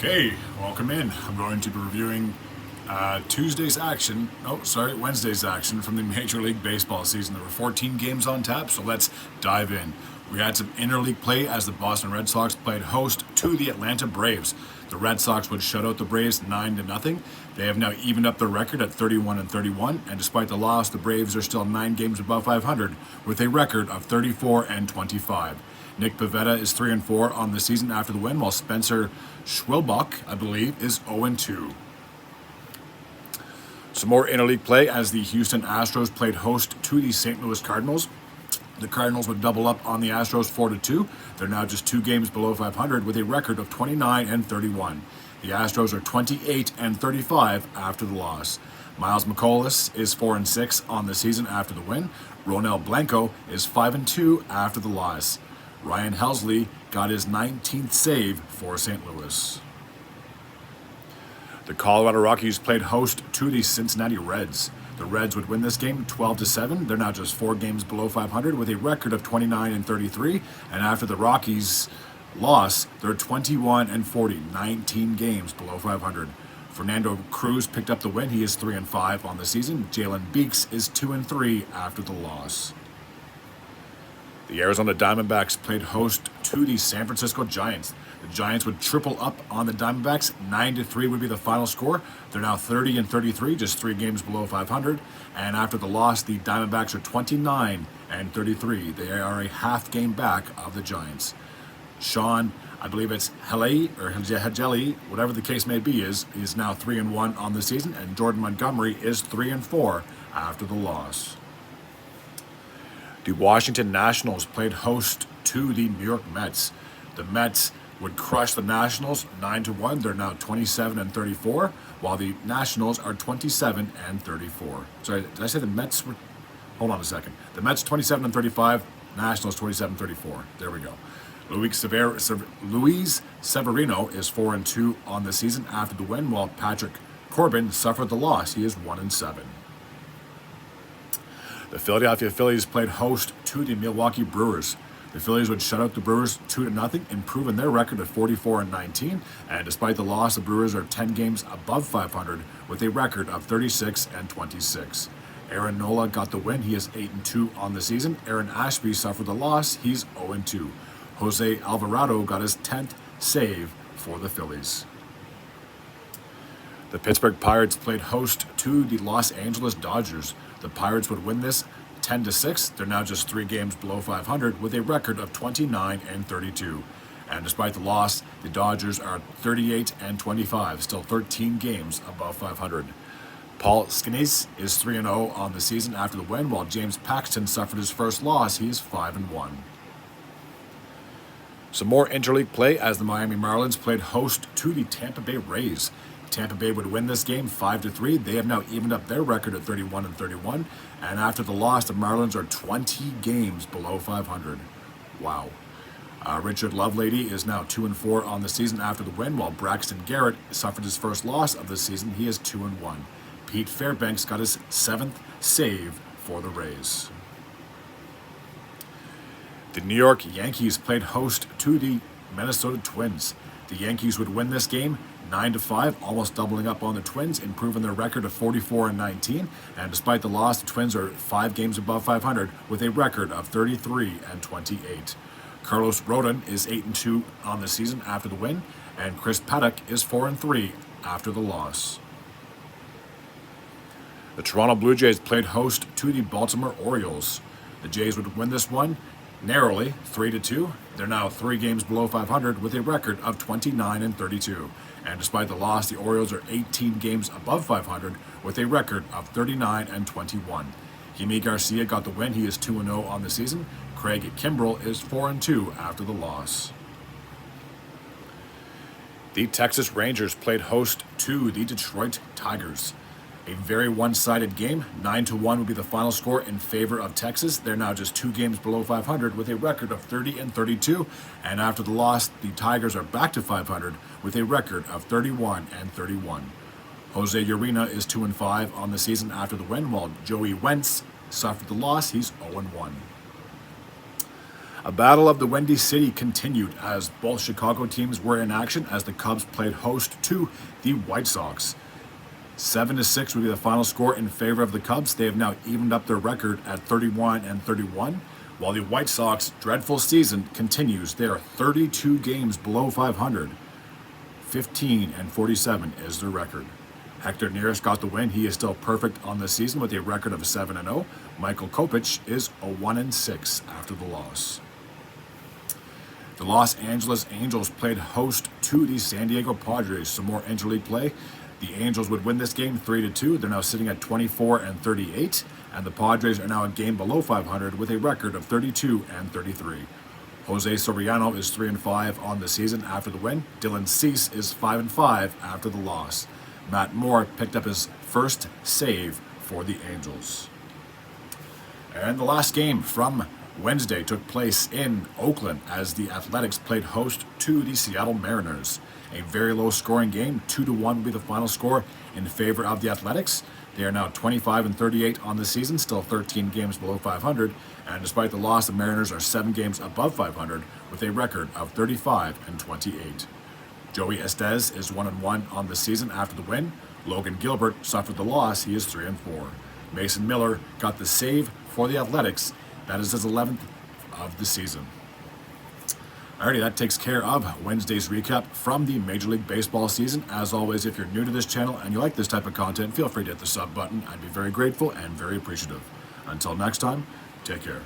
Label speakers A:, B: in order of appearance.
A: Okay, welcome in. I'm going to be reviewing Wednesday's action from the Major League Baseball season. There were 14 games on tap, so let's dive in. We had some interleague play as the Boston Red Sox played host to the Atlanta Braves. The Red Sox would shut out the Braves 9-0. They have now evened up their record at 31-31, and despite the loss, the Braves are still 9 games above 500 with a record of 34-25. Nick Pivetta is 3-4 on the season after the win, while Spencer Schwilbach, I believe, is 0-2. Some more interleague play as the Houston Astros played host to the St. Louis Cardinals. The Cardinals would double up on the Astros 4-2. They're now just 2 games below 500 with a record of 29-31. The Astros are 28-35 after the loss. Miles McCollis is 4-6 on the season after the win. Ronel Blanco is 5-2 after the loss. Ryan Helsley got his 19th save for St. Louis. The Colorado Rockies played host to the Cincinnati Reds. The Reds would win this game 12-7. They're now just 4 games below 500 with a record of 29-33. And after the Rockies' loss, they're 21-40, 19 games below 500. Fernando Cruz picked up the win. He is 3-5 on the season. Jalen Beeks is 2-3 after the loss. The Arizona Diamondbacks played host to the San Francisco Giants. The Giants would triple up on the Diamondbacks. 9-3 would be the final score. They're now 30-33, just 3 games below 500. And after the loss, the Diamondbacks are 29-33. They are a half game back of the Giants. Sean, I believe it's Hegeli, whatever the case may be, is now 3-1 on the season. And Jordan Montgomery is 3-4 after the loss. The Washington Nationals played host to the New York Mets. The Mets would crush the Nationals 9-1. They're now 27-34, while the Nationals are 27-34. Sorry, did I say the Mets were? Hold on a second. The Mets 27-35, Nationals 27-34. There we go. Luis Severino is 4-2 on the season after the win, while Patrick Corbin suffered the loss. He is 1-7. The Philadelphia Phillies played host to the Milwaukee Brewers. The Phillies would shut out the Brewers 2-0, improving their record to 44-19. And despite the loss, the Brewers are 10 games above 500 with a record of 36-26. Aaron Nola got the win. He is 8-2 on the season. Aaron Ashby suffered the loss. He's 0-2. Jose Alvarado got his 10th save for the Phillies. The Pittsburgh Pirates played host to the Los Angeles Dodgers. The Pirates would win this 10-6. They're now just 3 games below 500 with a record of 29-32. And despite the loss, the Dodgers are 38-25, still 13 games above 500. Paul Skenes is 3-0 on the season after the win, while James Paxton suffered his first loss. He is 5-1. Some more interleague play as the Miami Marlins played host to the Tampa Bay Rays. Tampa Bay would win this game 5-3. They have now evened up their record at 31-31. And after the loss, the Marlins are 20 games below 500. Wow. Richard Lovelady is now 2-4 on the season after the win, while Braxton Garrett suffered his first loss of the season. He is 2-1. Pete Fairbanks got his 7th save for the Rays. The New York Yankees played host to the Minnesota Twins. The Yankees would win this game 9-5, almost doubling up on the Twins, improving their record of 44-19. And despite the loss, the Twins are 5 games above 500 with a record of 33-28. Carlos Rodon is 8-2 on the season after the win, and Chris Paddock is 4-3 after the loss. The Toronto Blue Jays played host to the Baltimore Orioles. The Jays would win this one narrowly, 3-2. They're now 3 games below 500 with a record of 29-32. And despite the loss, the Orioles are 18 games above 500 with a record of 39-21. Yimi Garcia got the win. He is 2-0 on the season. Craig Kimbrell is 4-2 after the loss. The Texas Rangers played host to the Detroit Tigers. A very one-sided game. 9-1 would be the final score in favor of Texas. They're now just 2 games below 500 with a record of 30-32. And after the loss, the Tigers are back to 500 with a record of 31-31. Jose Urena is 2-5 on the season after the win, while Joey Wentz suffered the loss. He's 0-1. A battle of the Windy City continued as both Chicago teams were in action as the Cubs played host to the White Sox. 7-6 would be the final score in favor of the Cubs. They have now evened up their record at 31-31, while the White Sox dreadful season continues. They are 32 games below 500. 15-47 is their record. Hector Neris got the win. He is still perfect on the season with a record of 7-0. Michael Kopech is a 1-6 after the loss. The Los Angeles Angels played host to the San Diego Padres. Some more interleague play. The Angels would win this game 3-2. They're now sitting at 24-38, and the Padres are now a game below 500 with a record of 32-33. Jose Soriano is 3-5 on the season after the win. Dylan Cease is 5-5 after the loss. Matt Moore picked up his first save for the Angels. And the last game from Wednesday took place in Oakland as the Athletics played host to the Seattle Mariners. A very low scoring game, 2-1 will be the final score in favor of the Athletics. They are now 25-38 on the season, still 13 games below 500, and despite the loss, the Mariners are 7 games above 500 with a record of 35-28. Joey Estes is 1-1 on the season after the win. Logan Gilbert suffered the loss, he is 3-4. Mason Miller got the save for the Athletics. That is his 11th of the season. Alrighty, that takes care of Wednesday's recap from the Major League Baseball season. As always, if you're new to this channel and you like this type of content, feel free to hit the sub button. I'd be very grateful and very appreciative. Until next time, take care.